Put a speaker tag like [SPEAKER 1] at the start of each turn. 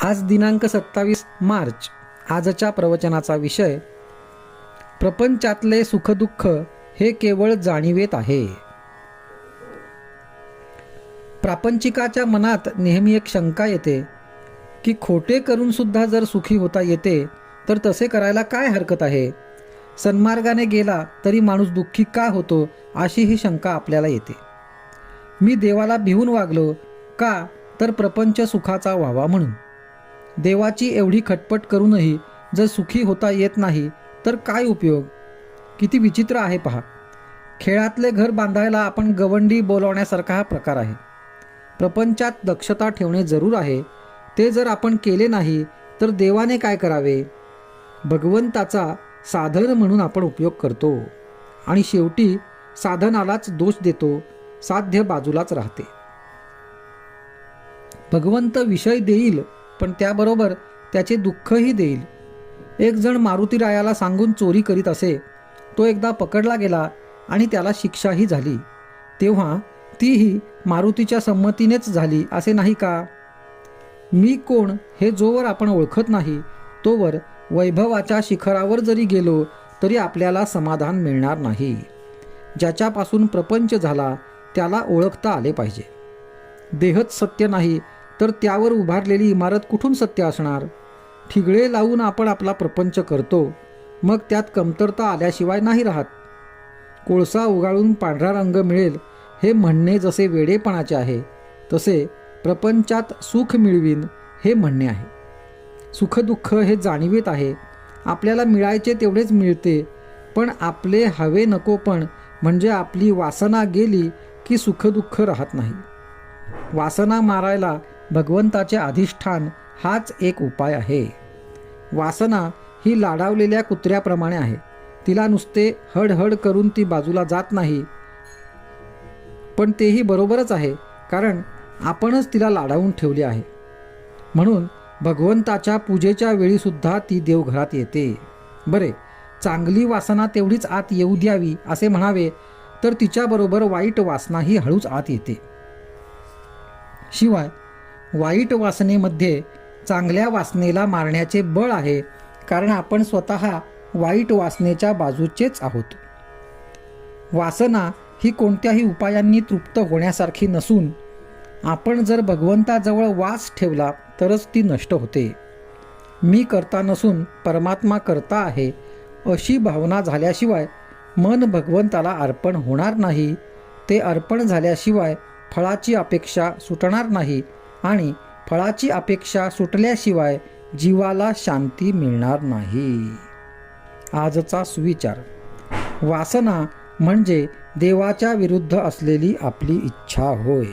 [SPEAKER 1] आज दिनांक 27 मार्च. आजच्या प्रवचनाचा विषय प्रपंचातले सुखदुःख हे केवळ जाणीवेत आहे. प्रापंचिकाच्या मनात नेहमी एक शंका येते की खोटे करून सुद्धा जर सुखी होता येते तर तसे करायला काय हरकत आहे. सन्मार्गाने गेला तरी माणूस दुःखी का होतो अशी ही शंका आपल्याला येते. मी देवाला भिवून वागलो का तर प्रपंच सुखाचा व्हावा म्हणून. देवाची एवढी खटपट करूनही जर सुखी होता येत नाही तर काय उपयोग. किती विचित्र आहे पहा. खेळातले घर बांधायला आपण गवंडी बोलवण्यासारखा हा प्रकार आहे. प्रपंचात दक्षता ठेवणे जरूर आहे. ते जर आपण केले नाही तर देवाने काय करावे. भगवंताचा साधन म्हणून आपण उपयोग करतो आणि शेवटी साधनालाच दोष देतो. साध्य बाजूलाच राहते. भगवंत विषय देईल पण त्याबरोबर त्याचे दुःखही देईल. एक जण मारुतीरायाला सांगून चोरी करीत असे. तो एकदा पकडला गेला आणि त्याला शिक्षाही झाली. तेव्हा तीही मारुतीच्या संमतीनेच झाली असे नाही का. मी कोण हे जोवर आपण ओळखत नाही तोवर वैभवाच्या शिखरावर जरी गेलो तरी आपल्याला समाधान मिळणार नाही. ज्याच्यापासून प्रपंच झाला त्याला ओळखता आले पाहिजे. देहच सत्य नाही तर त्यावर उभारलेली इमारत कुठून सत्य असणार. ठिगळे लावून आपण आपला प्रपंच करतो मग त्यात कमतरता आल्याशिवाय नाही राहत. कोळसा उगाळून पांढरा रंग मिळेल हे म्हणणे जसे वेडेपणाचे आहे तसे प्रपंचात सुख मिळवीन हे म्हणणे आहे. सुखदुःख हे जाणीवेत आहे. आपल्याला मिळायचे तेवढेच मिळते पण आपले हवे नकोपण म्हणजे आपली वासना गेली की सुखदुःख राहत नाही. वासना मारायला भगवंताचे अधिष्ठान हाच एक उपाय आहे. वासना ही लाडावलेल्या कुत्र्याप्रमाणे आहे. तिला नुसते हडहड करून ती बाजूला जात नाही. पण तेही बरोबरच आहे कारण आपणच तिला लाडावून ठेवले आहे. म्हणून भगवंताच्या पूजेच्या वेळीसुद्धा ती देवघरात येते. बरे, चांगली वासना तेवढीच आत येऊ द्यावी असे म्हणावे तर तिच्याबरोबर वाईट वासनाही हळूच आत येते. शिवाय वाईट वासनेमध्ये चांगल्या वासनेला मारण्याचे बळ आहे कारण आपण स्वतः वाईट वासनेच्या बाजूचेच आहोत. वासना ही कोणत्याही उपायांनी तृप्त होण्यासारखी नसून आपण जर भगवंताजवळ वास ठेवला तरच ती नष्ट होते. मी करता नसून परमात्मा करता आहे अशी भावना झाल्याशिवाय मन भगवंताला अर्पण होणार नाही. ते अर्पण झाल्याशिवाय फळाची अपेक्षा सुटणार नाही आणि फळाची अपेक्षा सुटल्याशिवाय जीवाला शांती मिळणार नाही. आजचा सुविचार. वासना म्हणजे देवाच्या विरुद्ध असलेली आपली इच्छा होय.